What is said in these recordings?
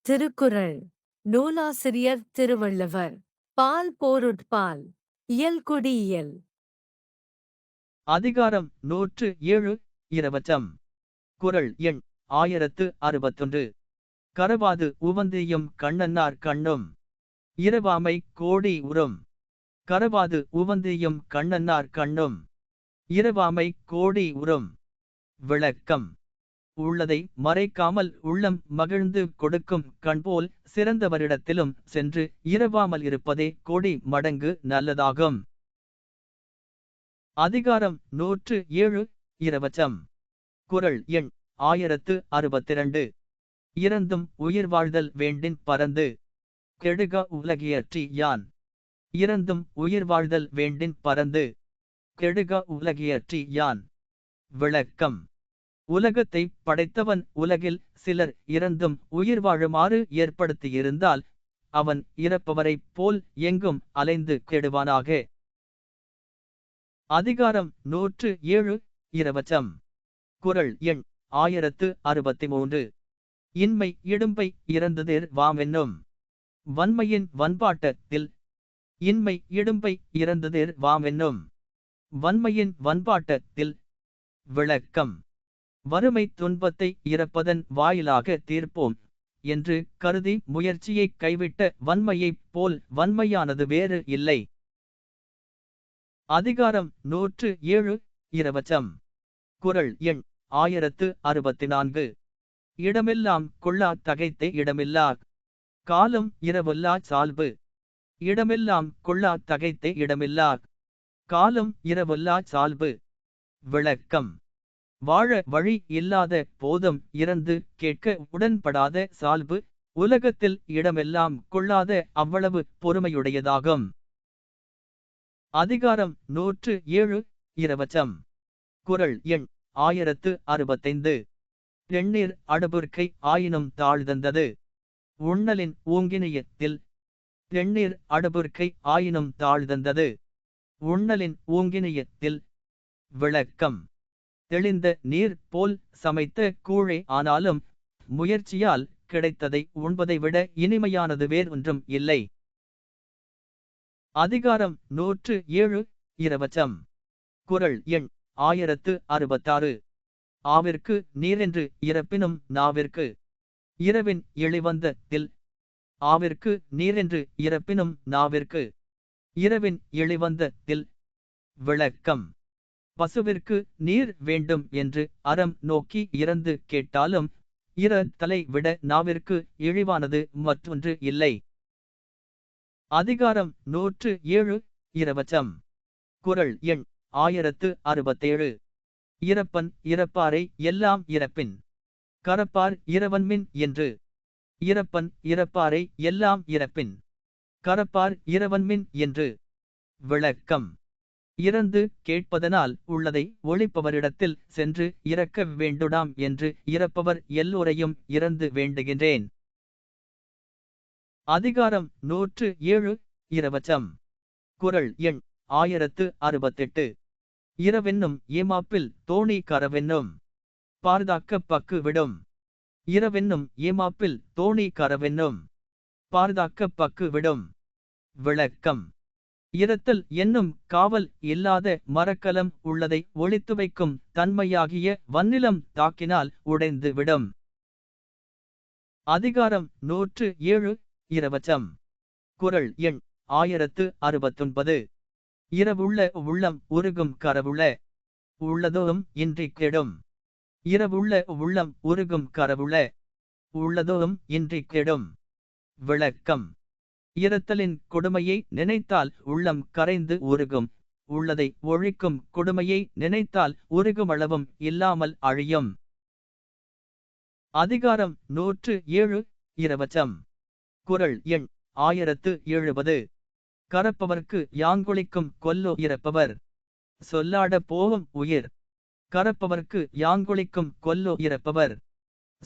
திருக்குறள். நூலாசிரியர் திருவள்ளுவர். பால் போருட்பால். இயல்குடியியல். அதிகாரம் 107 இரவச்சம். குறள் எண் 1061. கரவாது உவந்தியும் கண்ணன்னார் கண்ணும். இரவாமை கோடி உறும். கரவாது உவந்தியும் கண்ணன்னார் கண்ணும். இரவாமை கோடி உறும். விளக்கம். உள்ளதை மறைக்காமல் உள்ளம் மகிழ்ந்து கொடுக்கும் கண்போல் சிறந்தவரிடத்திலும் சென்று இரவாமல் இருப்பதே கோடி மடங்கு நல்லதாகும். அதிகாரம் 107 இரவச்சம். குறள் எண் 1062. இறந்தும் உயிர் வாழ்தல் வேண்டின் பரந்து. கெடுக உலகியற்றி யான். இறந்தும் உயிர் வாழ்தல் வேண்டின் பரந்து. கெடுக உலகியற்றி யான். விளக்கம். உலகத்தை படைத்தவன் உலகில் சிலர் இறந்தும் உயிர் வாழுமாறு ஏற்படுத்தியிருந்தால் அவன் இறப்பவரைப் போல் எங்கும் அலைந்து கெடுவானாக. அதிகாரம் 107 இரவச்சம். குறள் எண் 1063. இன்மை இடும்பை இறந்ததிர் வாமென்னும். வன்மையின் வன்பாட்டத்தில். இன்மை இடும்பை இறந்ததிர் வாமென்னும். வன்மையின் வன்பாட்டத்தில். விளக்கம். வறுமை துன்பத்தை இறப்பதன் வாயிலாக தீர்ப்போம் என்று கருதி முயற்சியைக் கைவிட்ட வன்மையைப் போல் வன்மையானது வேறு இல்லை. அதிகாரம் 107 இரவச்சம். குறள் எண் 1064. இடமெல்லாம் கொள்ளா தகைத்தே இடமில்லா. காலம் இரவல்லா சால்பு. இடமெல்லாம் கொள்ளா தகைத்தே இடமில்லா. காலம் இரவல்லா சால்பு. விளக்கம். வாழ வழி இல்லாத போதும் இறந்து கேட்க உடன்படாத சால்பு உலகத்தில் இடமெல்லாம் கொள்ளாத அவ்வளவு பொறுமையுடையதாகும். அதிகாரம் 107 இரவச்சம். குறள் எண் 1065. எண்ணீர் அடுபுர்க்கை ஆயினும் தாழ்தந்தது. உண்ணலின் ஊங்கினியத்தில். எண்ணீர் அடுபுர்க்கை ஆயினும் தாழ்தந்தது. உண்ணலின் ஊங்கினியத்தில். விளக்கம். தெளிந்த நீர் போல் சமைத்த கூழே ஆனாலும் முயற்சியால் கிடைத்ததை உண்பதை விட இனிமையானது வேறு ஒன்றும் இல்லை. அதிகாரம் 107 இரவச்சம். குறள் எண் 1066. ஆவிற்கு நீரென்று இறப்பினும் நாவிற்கு. இரவின் இழிவந்தத்தில். ஆவிற்கு நீரென்று இறப்பினும் நாவிற்கு. இரவின் இழிவந்தத்தில். விளக்கம். பசுவிற்கு நீர் வேண்டும் என்று அறம் நோக்கி இறந்து கேட்டாலும் தலை விட நாவிற்கு இழிவானது மற்றொன்று இல்லை. அதிகாரம் 107 இரவச்சம். குறள் எண் 1067. இறப்பன் இறப்பாரை எல்லாம் இறப்பின். கரப்பார் இரவன்மின் என்று. இறப்பன் இறப்பாரை எல்லாம் இறப்பின். கரப்பார் இரவன்மின் என்று. விளக்கம். இறந்து கேட்பதனால் உள்ளதை ஒளிப்பவரிடத்தில் சென்று இறக்க வேண்டுடாம் என்று இறப்பவர் எல்லோரையும் இறந்து வேண்டுகின்றேன். அதிகாரம் 107 இரவச்சம். குறள் எண் 1068. இரவென்னும் ஏமாப்பில் தோணி கரவென்னும். பார்தாக்க பக்கு விடும். இரவென்னும் ஏமாப்பில் தோணி கரவென்னும். பார்தாக்க பக்கு விடும். விளக்கம். இரத்தல் என்னும் காவல் இல்லாத மரக்கலம் உள்ளதை ஒளித்து வைக்கும் தன்மையாகிய வன்னிலம் தாக்கினால் உடைந்து விடும். அதிகாரம் 107 இரவச்சம். குறள் எண் 1069. இரவுள்ள உள்ளம் உருகும் கரவுள. உள்ளதோறும் இன்றி கெடும். இரவுள்ள உள்ளம் உருகும் கரவுள. உள்ளதோறும் இன்றி கெடும். விளக்கம். இரத்தலின் கொடுமையை நினைத்தால் உள்ளம் கரைந்து உருகும். உள்ளதை ஒழிக்கும் கொடுமையை நினைத்தால் உருகுமளவும் இல்லாமல் அழியும். அதிகாரம் 107 இரவச்சம். குறள் எண் 1070. கரப்பவர்க்கு யாங்கொழிக்கும் கொல்லோ இறப்பவர். சொல்லாட போகும் உயிர். கரப்பவர்க்கு யாங்கொழிக்கும் கொல்லோ இறப்பவர்.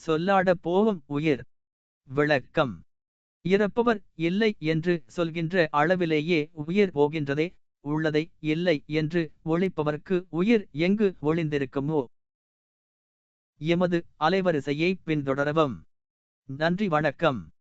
சொல்லாட போகும் உயிர். விளக்கம். இறப்பவர் இல்லை என்று சொல்கின்ற அளவிலேயே உயிர் போகின்றதே. உள்ளதை இல்லை என்று ஒழிப்பவர்க்கு உயிர் எங்கு ஒளிந்திருக்குமோ? எமது அலைவரிசையை பின்தொடரவும். நன்றி வணக்கம்.